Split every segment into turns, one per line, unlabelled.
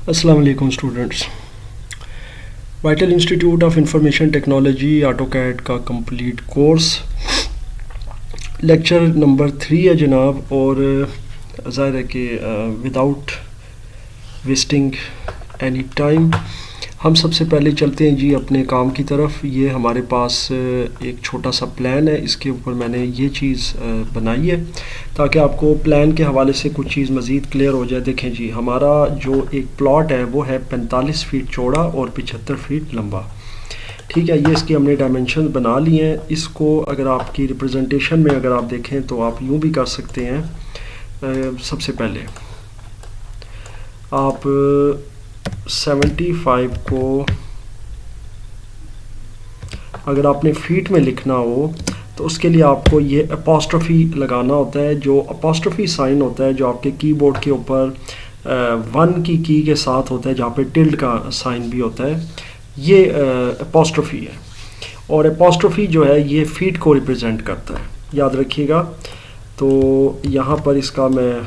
अस्सलाम वालेकुम students. Vital institute of information technology AutoCAD का कंप्लीट कोर्स लेक्चर नंबर 3 है जनाब। और ज़ाहिर है कि विदाउट वेस्टिंग एनी टाइम हम सबसे पहले चलते हैं जी अपने काम की तरफ। ये हमारे पास एक छोटा सा प्लान है, इसके ऊपर मैंने ये चीज़ बनाई है ताकि आपको प्लान के हवाले से कुछ चीज़ मज़ीद क्लियर हो जाए। देखें जी, हमारा जो एक प्लॉट है वो है 45 फीट चौड़ा और 75 फीट लंबा। ठीक है, ये इसकी हमने डायमेंशन बना लिए हैं। इसको अगर आपकी रिप्रेजेंटेशन में अगर आप देखें तो आप यूँ भी कर सकते हैं। सबसे पहले आप 75 को अगर आपने फीट में लिखना हो तो उसके लिए आपको ये अपॉस्ट्रोफी लगाना होता है। जो अपॉस्ट्रोफी साइन होता है जो आपके कीबोर्ड के ऊपर 1 की के साथ होता है, जहाँ पे टिल्ड का साइन भी होता है, ये अपॉस्ट्रोफी है। और अपॉस्ट्रोफी जो है ये फीट को रिप्रेजेंट करता है, याद रखिएगा। तो यहाँ पर इसका मैं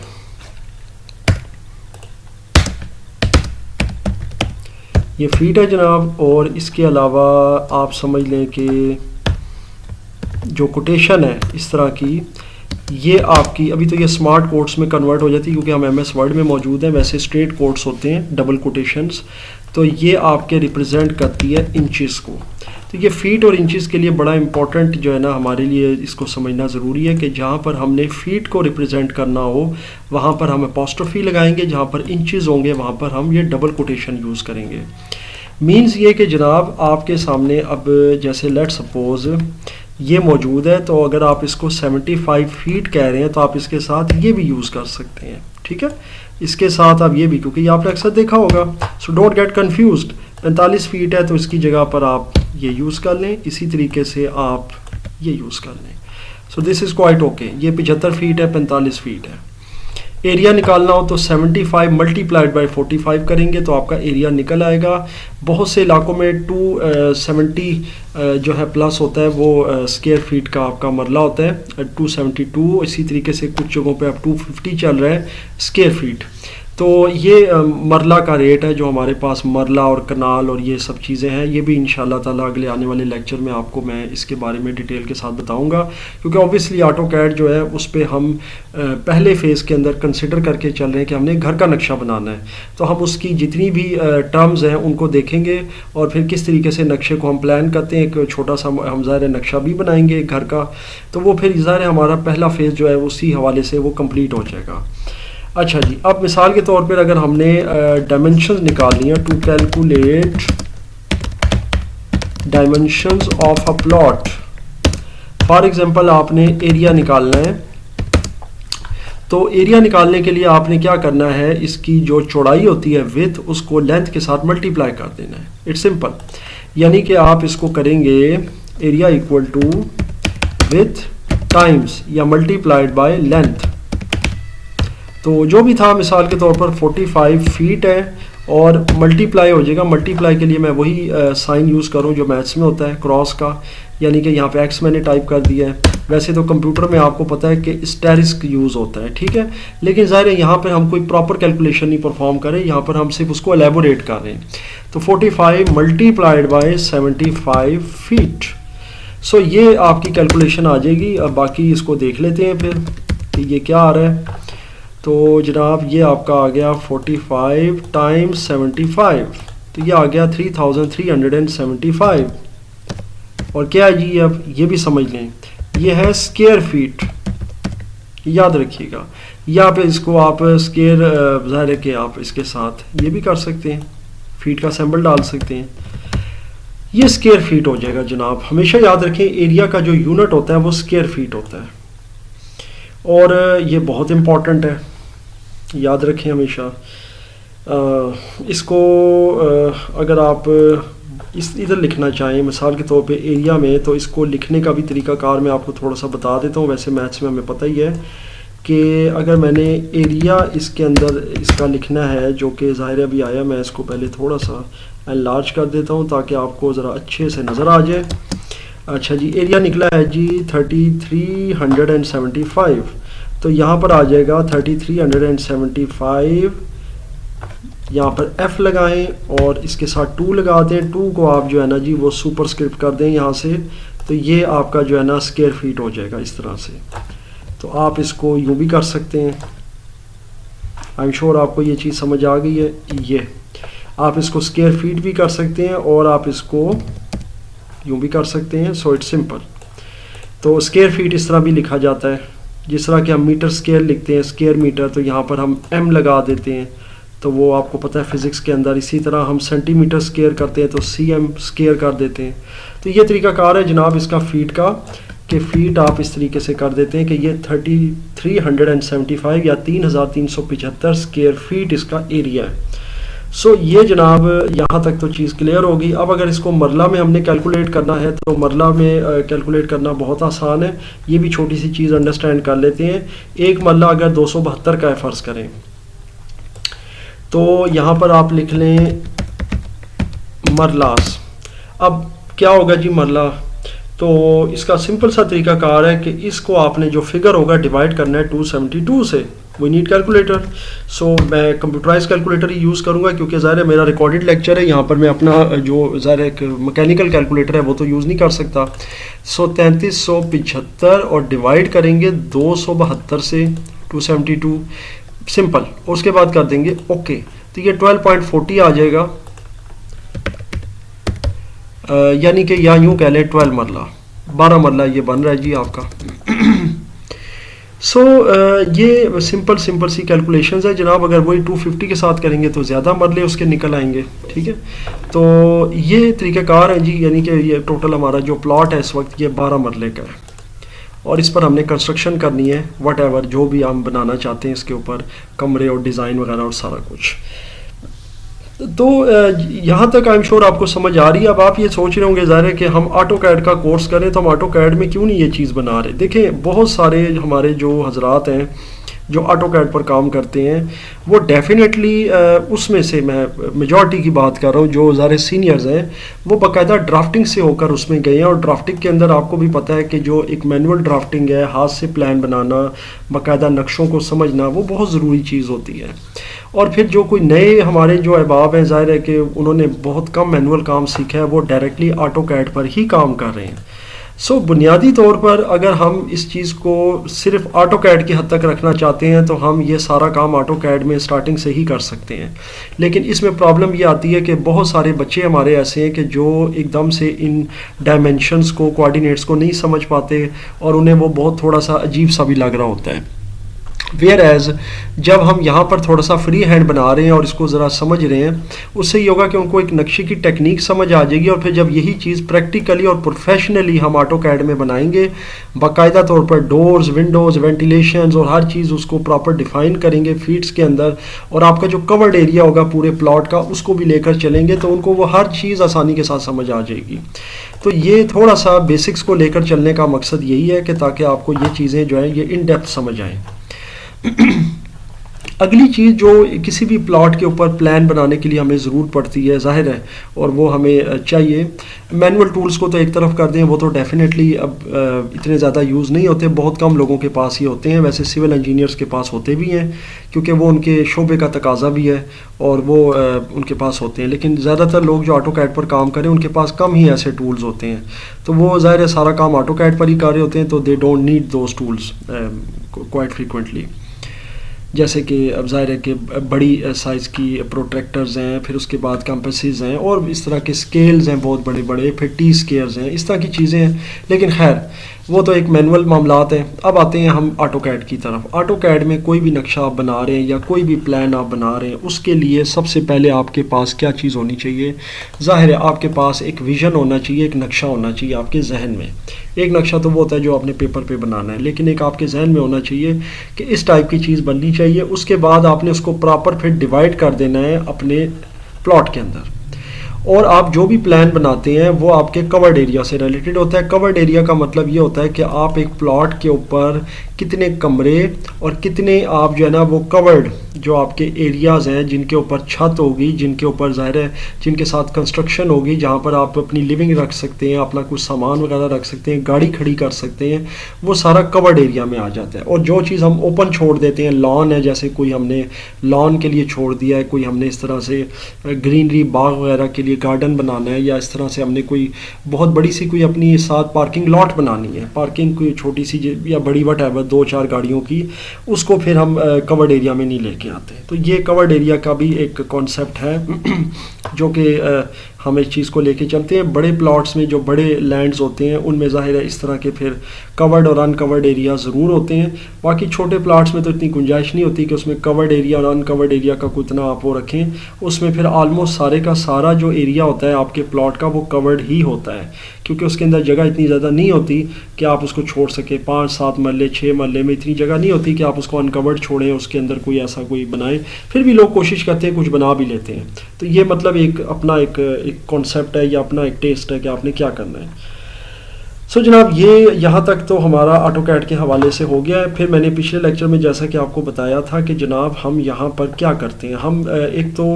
ये फीट है जनाब। और इसके अलावा आप समझ लें कि जो कोटेशन है इस तरह की, ये आपकी अभी तो ये स्मार्ट कोट्स में कन्वर्ट हो जाती है क्योंकि हम एमएस वर्ड में मौजूद हैं। वैसे स्ट्रेट कोट्स होते हैं, डबल कोटेशंस। तो ये आपके रिप्रेजेंट करती है इंचेस को। तो ये फीट और इंचेस के लिए बड़ा इंपॉर्टेंट जो है ना, हमारे लिए इसको समझना ज़रूरी है कि जहाँ पर हमने फीट को रिप्रेजेंट करना हो वहाँ पर हम अपॉस्ट्रोफी लगाएंगे, जहाँ पर इंचेस होंगे वहाँ पर हम ये डबल कोटेशन यूज़ करेंगे। मीन्स ये कि जनाब आपके सामने अब जैसे लेट सपोज़ ये मौजूद है, तो अगर आप इसको 75 फीट कह रहे हैं तो आप इसके साथ ये भी यूज़ कर सकते हैं। ठीक है, इसके साथ आप ये भी, क्योंकि ये आपने अक्सर देखा होगा। So don't get confused. 45 feet है तो इसकी जगह पर आप ये यूज़ कर लें, इसी तरीके से आप ये यूज़ कर लें। So this is quite okay. ये 75 फीट है, 45 फीट है। एरिया निकालना हो तो 75 मल्टीप्लाइड बाई 45 करेंगे तो आपका एरिया निकल आएगा। बहुत से इलाकों में 270 जो है प्लस होता है, वो स्क्वायर फीट का आपका मरला होता है 272। इसी तरीके से कुछ जगहों पे अब 250 चल रहा है स्क्वायर फीट। तो ये मरला का रेट है जो हमारे पास मरला और कनाल और ये सब चीज़ें हैं। ये भी इंशाल्लाह ताला अगले आने वाले लेक्चर में आपको मैं इसके बारे में डिटेल के साथ बताऊंगा, क्योंकि ऑब्वियसली ऑटोकैड जो है उस पर हम पहले फ़ेज़ के अंदर कंसिडर करके चल रहे हैं कि हमने घर का नक्शा बनाना है। तो हम उसकी जितनी भी टर्म्स हैं उनको देखेंगे और फिर किस तरीके से नक्शे को हम प्लान करते हैं। एक छोटा सा हम ज़ाहिर नक्शा भी बनाएंगे घर का, तो वो फिर ज़ाहिर हमारा पहला फ़ेज़ जो है उसी हवाले से वो कम्प्लीट हो जाएगा। अच्छा जी, अब मिसाल के तौर पर अगर हमने डायमेंशंस निकालनी है to calculate dimensions of a plot, for example आपने एरिया निकालना है। तो एरिया निकालने के लिए आपने क्या करना है, इसकी जो चौड़ाई होती है विड्थ, उसको लेंथ के साथ मल्टीप्लाई कर देना है। इट्स सिंपल, यानी कि आप इसको करेंगे area equal to width times या मल्टीप्लाइड बाय लेंथ। तो जो भी था मिसाल के तौर पर 45 फीट है और मल्टीप्लाई हो जाएगा। मल्टीप्लाई के लिए मैं वही साइन यूज़ करूँ जो मैथ्स में होता है, क्रॉस का, यानी कि यहाँ पे एक्स मैंने टाइप कर दिया है। वैसे तो कंप्यूटर में आपको पता है कि एस्टेरिस्क यूज़ होता है, ठीक है, लेकिन ज़ाहिर है यहाँ पर हम कोई प्रॉपर कैलकुलेशन नहीं परफॉर्म करें, यहाँ पर हम सिर्फ उसको एलेबोरेट कर रहे हैं। तो 45 मल्टीप्लाइड बाय 75 फीट। सो ये आपकी कैलकुलेशन आ जाएगी। अब बाकी इसको देख लेते हैं फिर कि ये क्या आ रहा है। तो जनाब ये आपका आ गया 45 टाइम्स 75, तो ये आ गया 3375। और क्या है जी, अब ये भी समझ लें, ये है स्क्वायर फीट, याद रखिएगा। यहाँ पे इसको आप स्क्वायर ज़ाहिर है कि आप इसके साथ ये भी कर सकते हैं, फीट का सिंबल डाल सकते हैं। ये स्क्वायर फीट हो जाएगा जनाब। हमेशा याद रखें एरिया का जो यूनिट होता है वो स्क्वायर फीट होता है, और ये बहुत इम्पॉर्टेंट है, याद रखें हमेशा। इसको अगर आप इधर लिखना चाहें मिसाल के तौर पे एरिया में, तो इसको लिखने का भी तरीकाकार मैं आपको थोड़ा सा बता देता हूँ। वैसे मैथ्स में हमें पता ही है कि अगर मैंने एरिया इसके अंदर इसका लिखना है, जो कि ज़ाहिर अभी आया, मैं इसको पहले थोड़ा सा एनलार्ज कर देता हूँ ताकि आपको ज़रा अच्छे से नज़र आ जाए। अच्छा जी, एरिया निकला है जी 3375। तो यहाँ पर आ जाएगा 3375 यहाँ पर F लगाएं और इसके साथ 2 लगा दें। 2 को आप जो है ना जी वो सुपर स्क्रिप्ट कर दें यहाँ से, तो ये आपका जो है ना स्क्वायर फीट हो जाएगा इस तरह से। तो आप इसको यूँ भी कर सकते हैं। आई एम श्योर आपको ये चीज़ समझ आ गई है। ये आप इसको स्क्वायर फीट भी कर सकते हैं और आप इसको यूँ भी कर सकते हैं। So it's simple. तो स्क्वायर फीट इस तरह भी लिखा जाता है, जिस तरह कि हम मीटर स्क्वायर लिखते हैं स्क्वायर मीटर, तो यहाँ पर हम m लगा देते हैं, तो वो आपको पता है फिज़िक्स के अंदर। इसी तरह हम सेंटीमीटर स्क्वायर करते हैं तो cm स्क्वायर कर देते हैं। तो ये तरीकाकार है जनाब इसका फीट का, कि फ़ीट आप इस तरीके से कर देते हैं कि ये 375 या 3375 स्क्वायर फीट इसका एरिया है। सो ये जनाब यहाँ तक तो चीज़ क्लियर होगी। अब अगर इसको मरला में हमने कैलकुलेट करना है तो मरला में कैलकुलेट करना बहुत आसान है। ये भी छोटी सी चीज़ अंडरस्टैंड कर लेते हैं। एक मरला अगर 272 का है फ़र्ज़ करें, तो यहाँ पर आप लिख लें मरलास। अब क्या होगा जी मरला, तो इसका सिंपल सा तरीकाकार है कि इसको आपने जो फिगर होगा डिवाइड करना है 272 से। We need calculator. सो मैं कंप्यूटराइज कैलकुलेटर ही यूज़ करूँगा क्योंकि ज़ाहिर है मेरा रिकॉर्डेड लेक्चर है, यहाँ पर मैं अपना जो ज़ाहिर एक मैकेनिकल कैलकुलेटर है वो तो यूज़ नहीं कर सकता। सो 3375 और डिवाइड करेंगे 272 से 272, सिंपल। और उसके बाद कर देंगे ओके, तो ये 12.40 आ जाएगा, यानी कि या यूँ कह लें 12 मरला, 12 मरला ये बन रहा है जी आपका। सो ये सिंपल सी कैलकुलेशंस है जनाब। अगर वही 250 के साथ करेंगे तो ज़्यादा मरले उसके निकल आएंगे, ठीक है। तो ये तरीक़ाकार है जी, यानी कि ये टोटल हमारा जो प्लॉट है इस वक्त ये 12 मरले का है और इस पर हमने कंस्ट्रक्शन करनी है, वट एवर जो भी हम बनाना चाहते हैं इसके ऊपर, कमरे और डिज़ाइन वगैरह और सारा कुछ। तो यहाँ तक आई एम श्योर आपको समझ आ रही है। अब आप ये सोच रहे होंगे ज़ाहिर है कि हम ऑटो कैड का कोर्स करें तो हम ऑटो कैड में क्यों नहीं ये चीज़ बना रहे। देखें बहुत सारे हमारे जो हजरात हैं जो ऑटो कैड पर काम करते हैं वो डेफिनेटली उसमें से मैं मेजॉरिटी की बात कर रहा हूँ, जो ज़ाहिर सीनियर्स हैं वो बाकायदा ड्राफ्टिंग से होकर उसमें गए हैं। और ड्राफ्टिंग के अंदर आपको भी पता है कि जो एक मैनुअल ड्राफ्टिंग है, हाथ से प्लान बनाना, बाकायदा नक्शों को समझना, वो बहुत ज़रूरी चीज़ होती है। और फिर जो कोई नए हमारे जो अहबाब हैं ज़ाहिर है कि उन्होंने बहुत कम मैनुअल काम सीखा है, वो डायरेक्टली ऑटो कैड पर ही काम कर रहे हैं। सो बुनियादी तौर पर अगर हम इस चीज़ को सिर्फ ऑटो कैड की हद तक रखना चाहते हैं तो हम ये सारा काम ऑटो कैड में स्टार्टिंग से ही कर सकते हैं। लेकिन इसमें प्रॉब्लम ये आती है कि बहुत सारे बच्चे हमारे ऐसे हैं कि जो एकदम से इन डायमेंशंस को, कोऑर्डिनेट्स को नहीं समझ पाते और उन्हें वो बहुत थोड़ा सा अजीब सा भी लग रहा होता है। वेयर एज जब हम यहाँ पर थोड़ा सा फ्री हैंड बना रहे हैं और इसको ज़रा समझ रहे हैं, उससे ये होगा कि उनको एक नक्शे की टेक्निक समझ आ जाएगी। और फिर जब यही चीज़ प्रैक्टिकली और प्रोफेशनली हम ऑटो कैड में बनाएंगे, बाकायदा तौर पर डोर्स, विंडोज़, वेंटिलेशंस और हर चीज़ उसको प्रॉपर डिफ़ाइन करेंगे फीट्स के अंदर, और आपका जो कवर्ड एरिया होगा पूरे प्लॉट का उसको भी लेकर चलेंगे, तो उनको वो हर चीज़ आसानी के साथ समझ आ जाएगी। तो ये थोड़ा सा बेसिक्स को लेकर चलने का मकसद यही है कि ताकि आपको ये चीज़ें जो हैं ये इन डेप्थ समझ आएँ। अगली चीज़ जो किसी भी प्लॉट के ऊपर प्लान बनाने के लिए हमें ज़रूरत पड़ती है ज़ाहिर है, और वो हमें चाहिए, मैनुअल टूल्स को तो एक तरफ कर दें, वो तो डेफिनेटली अब इतने ज़्यादा यूज़ नहीं होते, बहुत कम लोगों के पास ही होते हैं। वैसे सिविल इंजीनियर्स के पास होते भी हैं क्योंकि वो उनके शोबे का तकाजा भी है और वो उनके पास होते हैं। लेकिन ज़्यादातर लोग जो ऑटो कैड पर काम करें उनके पास कम ही ऐसे टूल्स होते हैं, तो वो ज़ाहिर है सारा काम ऑटो कैड पर ही कर रहे होते हैं, तो they don't need those tools quite frequently. जैसे कि अब ज़ाहिर है कि बड़ी साइज़ की प्रोट्रैक्टर्स हैं, फिर उसके बाद कंपसेस हैं और इस तरह के स्केल्स हैं बहुत बड़े बड़े, फिर टी स्केयर्स हैं, इस तरह की चीज़ें हैं। लेकिन खैर वो तो एक मैनुअल मामलात हैं। अब आते हैं हम ऑटो कैड की तरफ। ऑटो कैड में कोई भी नक्शा आप बना रहे हैं या कोई भी प्लान आप बना रहे हैं, उसके लिए सबसे पहले आपके पास क्या चीज़ होनी चाहिए? ज़ाहिर है आपके पास एक विज़न होना चाहिए, एक नक्शा होना चाहिए आपके जहन में। एक नक्शा तो वो होता है जो आपने पेपर पे बनाना है, लेकिन एक आपके जहन में होना चाहिए कि इस टाइप की चीज़ बननी चाहिए। उसके बाद आपने उसको प्रॉपर फिर डिवाइड कर देना है अपने प्लॉट के अंदर, और आप जो भी प्लान बनाते हैं वो आपके कवर्ड एरिया से रिलेटेड होता है। कवर्ड एरिया का मतलब ये होता है कि आप एक प्लॉट के ऊपर कितने कमरे और कितने आप जो है ना वो कवर्ड जो आपके एरियाज़ हैं जिनके ऊपर छत होगी, जिनके ऊपर ज़ाहिर है जिनके साथ कंस्ट्रक्शन होगी, जहाँ पर आप अपनी लिविंग रख सकते हैं, अपना कुछ सामान वगैरह रख सकते हैं, गाड़ी खड़ी कर सकते हैं, वो सारा कवर्ड एरिया में आ जाता है। और जो चीज़ हम ओपन छोड़ देते हैं, लॉन है, जैसे कोई हमने लॉन के लिए छोड़ दिया है, कोई हमने इस तरह से ग्रीनरी बाग वगैरह के लिए गार्डन बनाना है, या इस तरह से हमने कोई बहुत बड़ी सी कोई अपनी साथ पार्किंग लॉट बनानी है, पार्किंग कोई छोटी सी या बड़ी वटएवर 2-4 गाड़ियों की, उसको फिर हम कवर्ड एरिया में नहीं लेके आते। तो ये कवर्ड एरिया का भी एक कॉन्सेप्ट है जो कि हम इस चीज़ को लेके चलते हैं। बड़े प्लॉट्स में जो बड़े लैंड्स होते हैं उनमें ज़ाहिर है इस तरह के फिर कवर्ड और अनकवर्ड एरिया ज़रूर होते हैं। बाकी छोटे प्लॉट्स में तो इतनी गुंजाइश नहीं होती कि उसमें कवर्ड एरिया और अनकवर्ड एरिया का कोई इतना आप वो रखें। उसमें फिर आलमोस्ट सारे का सारा जो एरिया होता है आपके प्लॉट का वो कवर्ड ही होता है, क्योंकि उसके अंदर जगह इतनी ज़्यादा नहीं होती कि आप उसको छोड़ सकें। 5-7 मरले 6 मरले में इतनी जगह नहीं होती कि आप उसको अनकवर्ड छोड़ें, उसके अंदर कोई ऐसा कोई बनाएं। फिर भी लोग कोशिश करते हैं, कुछ बना भी लेते हैं। तो ये मतलब एक अपना एक कॉन्सेप्ट है या अपना एक टेस्ट है कि आपने क्या करना है। सो जनाब, ये यहाँ तक तो हमारा ऑटोकैड के हवाले से हो गया है। फिर मैंने पिछले लेक्चर में जैसा कि आपको बताया था कि जनाब हम यहाँ पर क्या करते हैं, हम एक तो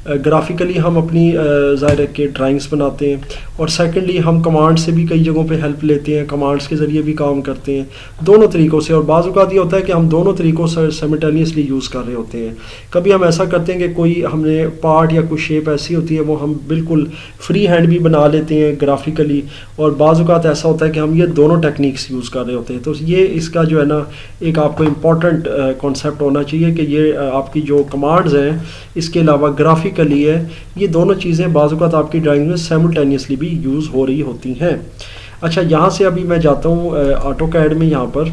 ग्राफिकली हम अपनी ज़ाहिर के ड्राइंग्स बनाते हैं, और सेकेंडली हम कमांड से भी कई जगहों पे हेल्प लेते हैं, कमांड्स के ज़रिए भी काम करते हैं, दोनों तरीक़ों से। और बाज़ औक़ात ये होता है कि हम दोनों तरीक़ों से साइमल्टेनियसली यूज़ कर रहे होते हैं। कभी हम ऐसा करते हैं कि कोई हमने पार्ट या कोई शेप ऐसी होती है वो हम बिल्कुल फ्री हैंड भी बना लेते हैं ग्राफिकली, और बाज़ औक़ात ऐसा होता है कि हम ये दोनों टेक्निक्स यूज़ कर रहे होते हैं। तो ये इसका जो है ना एक आपको इम्पॉर्टेंट कॉन्सेप्ट होना चाहिए कि ये आपकी जो कमांड्स हैं इसके अलावा ग्राफिकली है, ये दोनों चीज़ें बाज़ औक़ात आपकी ड्राइंग में साइमल्टेनियसली भी यूज़ हो रही होती हैं। अच्छा, यहाँ से अभी मैं जाता हूँ ऑटोकैड में, यहाँ पर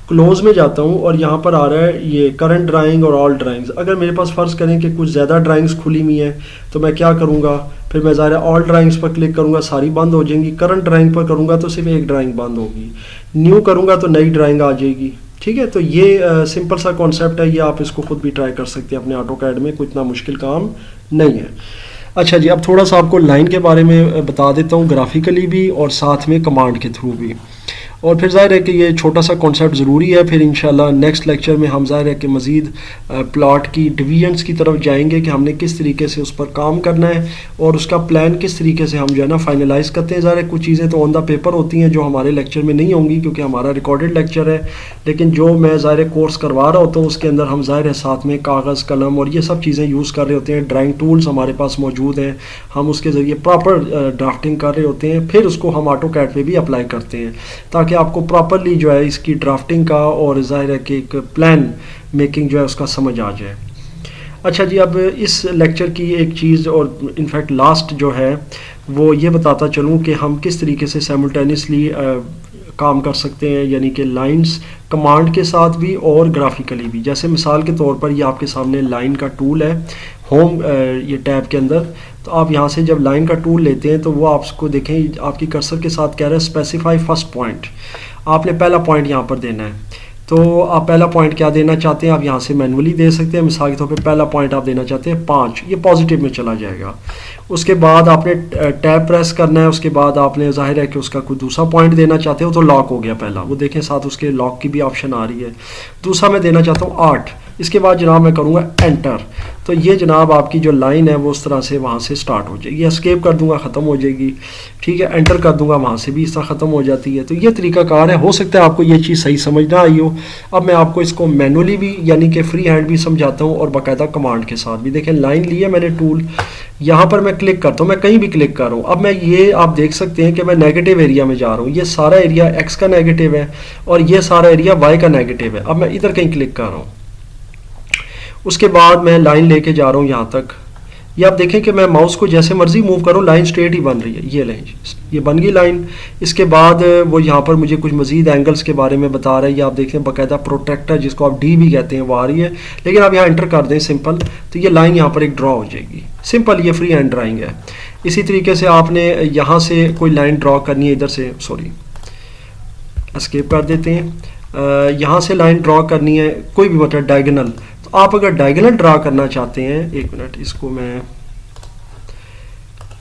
क्लोज में जाता हूँ, और यहाँ पर आ रहा है ये करंट ड्राइंग और ऑल ड्राइंग्स। अगर मेरे पास फ़र्ज़ करें कि कुछ ज़्यादा ड्राइंग्स खुली हुई हैं तो मैं क्या करूँगा, फिर मैं ज़ाहिर ऑल ड्राइंग्स पर क्लिक करूँगा, सारी बंद हो जाएंगी। करंट ड्राइंग पर करूँगा तो सिर्फ एक ड्राइंग बंद होगी, न्यू करूँगा तो नई ड्राइंग आ जाएगी। ठीक है, तो ये सिंपल सा कॉन्सेप्ट है, ये आप इसको खुद भी ट्राई कर सकते हैं अपने ऑटोकैड में, कोई इतना मुश्किल काम नहीं है। अच्छा जी, अब थोड़ा सा आपको लाइन के बारे में बता देता हूँ, ग्राफिकली भी और साथ में कमांड के थ्रू भी। और फिर ज़ाहिर है कि ये छोटा सा कॉन्सेप्ट ज़रूरी है। फिर इंशाल्लाह नेक्स्ट लेक्चर में हम ज़ाहिर है कि मज़ीद प्लॉट की डिवीजन्स की तरफ जाएंगे कि हमने किस तरीके से उस पर काम करना है और उसका प्लान किस तरीके से हम जो है ना फाइनलाइज़ करते हैं। ज़ाहिर है कुछ चीज़ें तो ऑन द पेपर होती हैं जो हमारे लेक्चर में नहीं होंगी क्योंकि हमारा रिकॉर्डेड लेक्चर है, लेकिन जो मैं ज़ाहिर है कोर्स करवा रहा होता हूँ उसके अंदर हम ज़ाहिर है साथ में कागज़ कलम और ये सब चीज़ें यूज़ कर रहे होते हैं। ड्राइंग टूल्स हमारे पास मौजूद हैं, हम उसके ज़रिए प्रॉपर ड्राफ्टिंग कर रहे होते हैं, फिर उसको हम ऑटोकैड पे भी अप्लाई करते हैं ताकि आपको प्रॉपरली जो है इसकी ड्राफ्टिंग का और ज़ाहिर है कि एक प्लान मेकिंग जो है उसका समझ आ जाए। अच्छा जी, अब इस लेक्चर की एक चीज़ और इनफैक्ट लास्ट जो है वो ये बताता चलूँ कि हम किस तरीके से साइमल्टेनियसली काम कर सकते हैं, यानी कि लाइंस कमांड के साथ भी और ग्राफिकली भी। जैसे मिसाल के तौर पर ये आपके सामने लाइन का टूल है होम ये टैब के अंदर, तो आप यहाँ से जब लाइन का टूल लेते हैं तो वो आपको देखें आपकी कर्सर के साथ कह रहा है स्पेसिफाई फर्स्ट पॉइंट। आपने पहला पॉइंट यहाँ पर देना है, तो आप पहला पॉइंट क्या देना चाहते हैं आप यहाँ से मैनुअली दे सकते हैं। मिसाल के तौर पे पहला पॉइंट आप देना चाहते हैं 5, ये पॉजिटिव में चला जाएगा। उसके बाद आपने टैब प्रेस करना है, उसके बाद आपने ज़ाहिर है कि उसका कोई दूसरा पॉइंट देना चाहते हो तो लॉक हो गया पहला, वो देखें साथ उसके लॉक की भी ऑप्शन आ रही है। दूसरा मैं देना चाहता हूँ 8, इसके बाद जनाब मैं करूँगा एंटर, तो ये जनाब आपकी जो लाइन है वो उस तरह से वहाँ से स्टार्ट हो जाएगी। एस्केप कर दूंगा ख़त्म हो जाएगी, ठीक है, एंटर कर दूंगा वहाँ से भी इस तरह ख़त्म हो जाती है। तो ये तरीकाकार है, हो सकता है आपको ये चीज़ सही समझ ना आई हो। अब मैं आपको इसको मैनुअली भी यानी कि फ्री हैंड भी समझाता हूँ और बाकायदा कमांड के साथ भी। देखें लाइन ली है मैंने टूल, यहाँ पर मैं क्लिक करता हूँ, मैं कहीं भी क्लिक कर रहा हूँ। अब मैं ये आप देख सकते हैं कि मैं नेगेटिव एरिया में जा रहा हूँ, ये सारा एरिया एक्स का नेगेटिव है और ये सारा एरिया वाई का नेगेटिव है। अब मैं इधर कहीं क्लिक कर रहा हूँ, उसके बाद मैं लाइन लेके जा रहा हूँ यहाँ तक। ये आप देखें कि मैं माउस को जैसे मर्जी मूव करूँ लाइन स्ट्रेट ही बन रही है। ये लाइन, ये बन गई लाइन। इसके बाद वो यहाँ पर मुझे कुछ मजीद एंगल्स के बारे में बता रहा है। ये आप देखें बाकायदा प्रोट्रैक्टर जिसको आप डी भी कहते हैं वो आ रही है, लेकिन आप यहाँ एंटर कर दें सिंपल, तो ये लाइन यहाँ पर एक ड्रॉ हो जाएगी। सिंपल, ये फ्री हैंड ड्राइंग है। इसी तरीके से आपने यहाँ से कोई लाइन ड्रॉ करनी है, इधर से सॉरी एस्केप कर देते हैं, यहाँ से लाइन ड्रॉ करनी है कोई भी मतलब डायगोनल। आप अगर डायगोनल ड्रा करना चाहते हैं, एक मिनट इसको मैं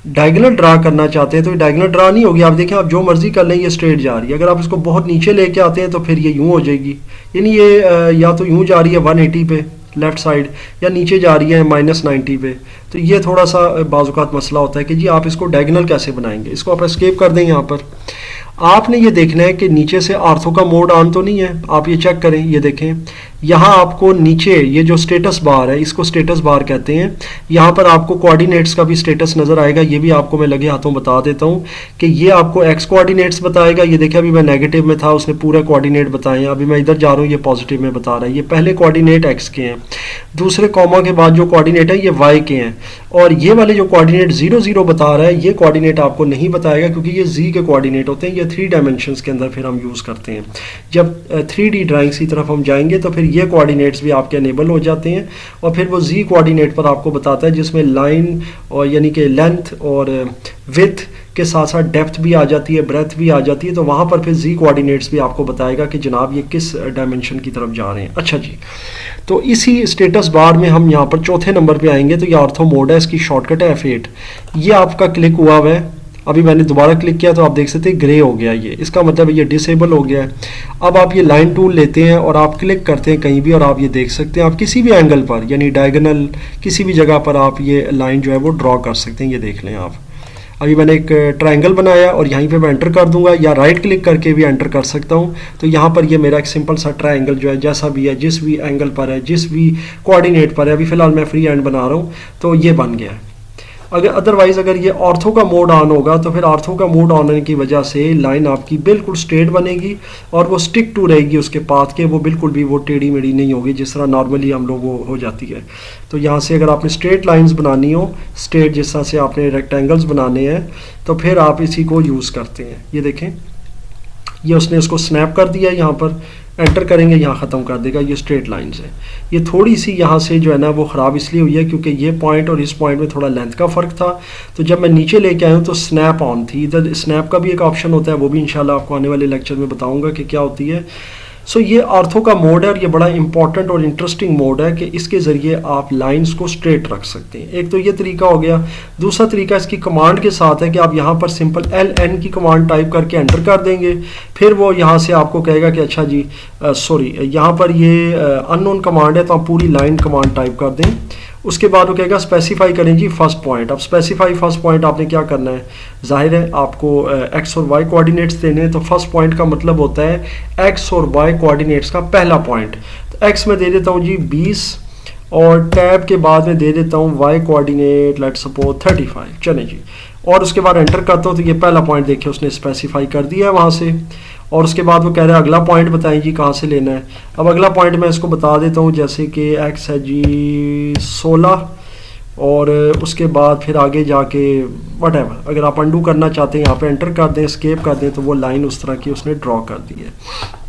डायगोनल ड्रा करना चाहते हैं तो ये डायगोनल ड्रा नहीं होगी। आप देखें, आप जो मर्जी कर लें ये स्ट्रेट जा रही है। अगर आप इसको बहुत नीचे लेके आते हैं तो फिर ये यूँ हो जाएगी, यानी ये या तो यूँ जा रही है 180 पे लेफ़्ट साइड, या नीचे जा रही है -90 पे। तो ये थोड़ा सा बाज़ात मसला होता है कि जी आप इसको डायगोनल कैसे बनाएंगे। इसको आप एस्केप कर दें। यहाँ पर आपने ये देखना है कि नीचे से आर्थो का मोड ऑन तो नहीं है। आप ये चेक करें, ये देखें यहाँ आपको नीचे ये जो स्टेटस बार है, इसको स्टेटस बार कहते हैं। यहाँ पर आपको कोऑर्डिनेट्स का भी स्टेटस नज़र आएगा। ये भी आपको मैं लगे हाथों बता देता हूँ कि ये आपको एक्स कोऑर्डिनेट्स बताएगा। ये देखिए अभी मैं नेगेटिव में था, उसने पूरे कोऑर्डिनेट बताए हैं। अभी मैं इधर जा रहा हूँ, ये पॉजिटिव में बता रहा है। ये पहले कोऑर्डिनेट एक्स के हैं, दूसरे कॉमा के बाद जो कोऑर्डिनेट है ये वाई के हैं, और ये वाले जो कोऑर्डिनेट 0 0 बता रहा है ये कोऑर्डिनेट आपको नहीं बताएगा क्योंकि ये जी के कोऑर्डिनेट होते हैं। ये 3 डायमेंशंस के अंदर फिर हम यूज़ करते हैं। जब 3D ड्राइंग्स की तरफ हम जाएंगे तो फिर ये कोऑर्डिनेट्स भी आपके अनेबल हो जाते हैं, और फिर वो जी कोऑर्डिनेट पर आपको बताता है जिसमें लाइन और यानी कि लेंथ और विड्थ के साथ साथ डेप्थ भी आ जाती है, ब्रेथ भी आ जाती है। तो वहाँ पर फिर जी कोऑर्डिनेट्स भी आपको बताएगा कि जनाब ये किस डायमेंशन की तरफ जा रहे हैं। अच्छा जी, तो इसी स्टेटस बार में हम यहाँ पर चौथे नंबर पे आएंगे। तो ये ऑर्थो मोड है, इसकी शॉर्टकट है F8। ये आपका क्लिक हुआ हुआ है। अभी मैंने दोबारा क्लिक किया तो आप देख सकते हैं ग्रे हो गया ये, इसका मतलब ये डिसेबल हो गया है। अब आप ये लाइन टूल लेते हैं और आप क्लिक करते हैं कहीं भी, और आप ये देख सकते हैं आप किसी भी एंगल पर यानी डायगोनल किसी भी जगह पर आप ये लाइन जो है वो ड्रॉ कर सकते हैं। ये देख लें आप, अभी मैंने एक ट्रायंगल बनाया और यहीं पे मैं एंटर कर दूंगा, या राइट क्लिक करके भी एंटर कर सकता हूं। तो यहाँ पर ये मेरा एक सिंपल सा ट्रायंगल जो है जैसा भी है, जिस भी एंगल पर है, जिस भी कोऑर्डिनेट पर है, अभी फ़िलहाल मैं फ्री हैंड बना रहा हूँ तो ये बन गया है। अगर अदरवाइज़ अगर ये ऑर्थो का मोड ऑन होगा तो फिर ऑर्थो का मोड ऑन होने की वजह से लाइन आपकी बिल्कुल स्ट्रेट बनेगी और वो स्टिक टू रहेगी उसके पाथ के, वो बिल्कुल भी वो टेढ़ी मेढ़ी नहीं होगी जिस तरह नॉर्मली हम लोग वो हो जाती है। तो यहाँ से अगर आपने स्ट्रेट लाइंस बनानी हो, स्ट्रेट जिस तरह से आपने रेक्टेंगल्स बनाने हैं, तो फिर आप इसी को यूज़ करते हैं। ये देखें, ये उसने उसको स्नैप कर दिया है, यहाँ पर एंटर करेंगे यहाँ ख़त्म कर देगा। ये स्ट्रेट लाइंस है। ये थोड़ी सी यहाँ से जो है ना वो ख़राब इसलिए हुई है क्योंकि ये पॉइंट और इस पॉइंट में थोड़ा लेंथ का फ़र्क था। तो जब मैं नीचे लेके आया हूँ तो स्नैप ऑन थी। इधर स्नैप का भी एक ऑप्शन होता है, वो भी इंशाल्लाह आपको आने वाले लेक्चर में बताऊँगा कि क्या होती है। सो ये ऑर्थो का मोड है और ये बड़ा इंपॉर्टेंट और इंटरेस्टिंग मोड है कि इसके ज़रिए आप लाइंस को स्ट्रेट रख सकते हैं। एक तो ये तरीका हो गया। दूसरा तरीका इसकी कमांड के साथ है कि आप यहाँ पर सिंपल LN की कमांड टाइप करके एंटर कर देंगे, फिर वो यहाँ से आपको कहेगा कि अच्छा जी सॉरी यहाँ पर ये अननोन कमांड है, तो आप पूरी लाइन कमांड टाइप कर दें। उसके बाद वो कहेगा स्पेसिफाई करें जी फर्स्ट पॉइंट। अब स्पेसिफाई फर्स्ट पॉइंट आपने क्या करना है, जाहिर है आपको एक्स और वाई कोऑर्डिनेट्स देने हैं। तो फर्स्ट पॉइंट का मतलब होता है एक्स और वाई कोऑर्डिनेट्स का पहला पॉइंट। तो एक्स में दे देता हूँ जी 20 और टैब के बाद में दे देता हूँ वाई कोऑर्डिनेट लेट्स सपोज 35। चलें जी, और उसके बाद एंटर करता हूँ तो ये पहला पॉइंट देखिए उसने स्पेसिफाई कर दिया है वहाँ से। और उसके बाद वो कह रहा है अगला पॉइंट बताएं जी कहाँ से लेना है। अब अगला पॉइंट मैं इसको बता देता हूँ, जैसे कि एक्स है जी 16 और उसके बाद फिर आगे जाके वट एवर अगर आप अंडू करना चाहते हैं यहाँ पे एंटर कर दें, स्केप कर दें, तो वो लाइन उस तरह की उसने ड्रॉ कर दी है।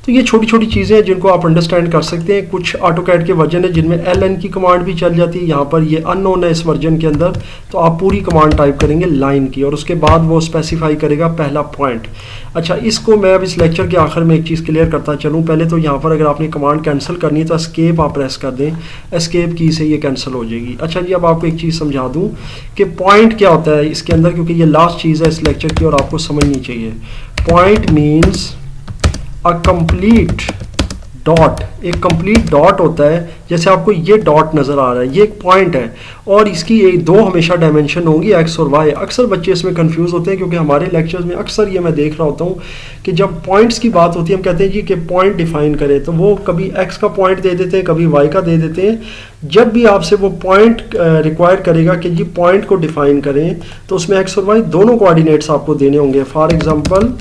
तो ये छोटी छोटी चीज़ें हैं जिनको आप अंडरस्टैंड कर सकते हैं। कुछ ऑटोकैड के वर्जन है जिनमें LN की कमांड भी चल जाती है, यहाँ पर ये अननोन है इस वर्जन के अंदर। तो आप पूरी कमांड टाइप करेंगे लाइन की और उसके बाद वो स्पेसिफाई करेगा पहला पॉइंट। अच्छा, इसको मैं अब इस लेक्चर के आखिर में एक चीज़ क्लियर करता चलूँ। पहले तो यहाँ पर अगर आपने कमांड कैंसिल करनी है तो एस्केप आप प्रेस कर दें, एस्केप की से ये कैंसिल हो जाएगी। अच्छा जी, अब आपको एक चीज़ समझा दूँ कि पॉइंट क्या होता है इसके अंदर, क्योंकि ये लास्ट चीज़ है इस लेक्चर की और आपको समझनी चाहिए। Point means a complete dot. एक कंप्लीट डॉट होता है, जैसे आपको ये डॉट नज़र आ रहा है, ये एक पॉइंट है और इसकी एक दो हमेशा डायमेंशन होंगी एक्स और वाई। अक्सर बच्चे इसमें कंफ्यूज होते हैं क्योंकि हमारे लेक्चर्स में अक्सर ये मैं देख रहा होता हूँ कि जब पॉइंट्स की बात होती है हम कहते हैं जी कि पॉइंट डिफाइन करें, तो वो कभी एक्स का पॉइंट दे देते हैं, कभी वाई का दे देते हैं। जब भी आपसे वो पॉइंट रिक्वायर करेगा कि जी पॉइंट को डिफाइन करें तो उसमें एक्स और वाई दोनों कोऑर्डिनेट्स आपको देने होंगे। फॉर एग्जांपल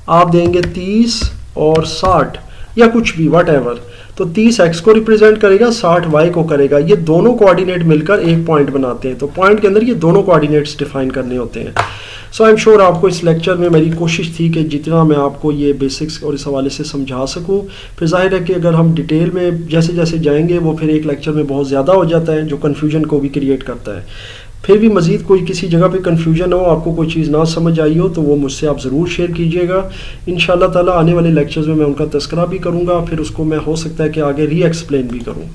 आप देंगे 30 और 60 या कुछ भी वट एवर, तो 30 एक्स को रिप्रेजेंट करेगा, 60 वाई को करेगा। ये दोनों कोऑर्डिनेट मिलकर एक पॉइंट बनाते हैं। तो पॉइंट के अंदर ये दोनों कोऑर्डिनेट्स डिफाइन करने होते हैं। सो आई एम श्योर आपको इस लेक्चर में मेरी कोशिश थी कि जितना मैं आपको ये बेसिक्स और इस हवाले से समझा सकूं। फिर जाहिर है कि अगर हम डिटेल में जैसे जैसे जाएंगे वो फिर एक लेक्चर में बहुत ज़्यादा हो जाता है, जो कन्फ्यूजन को भी क्रिएट करता है। फिर भी मज़ीद कोई किसी जगह पे कन्फ्यूजन हो, आपको कोई चीज़ ना समझ आई हो, तो वो मुझसे आप ज़रूर शेयर कीजिएगा। इंशाअल्लाह ताला आने वाले लेक्चर्स में मैं उनका तज़किरा भी करूँगा, फिर उसको मैं हो सकता है कि आगे री एक्सप्लेन भी करूँ।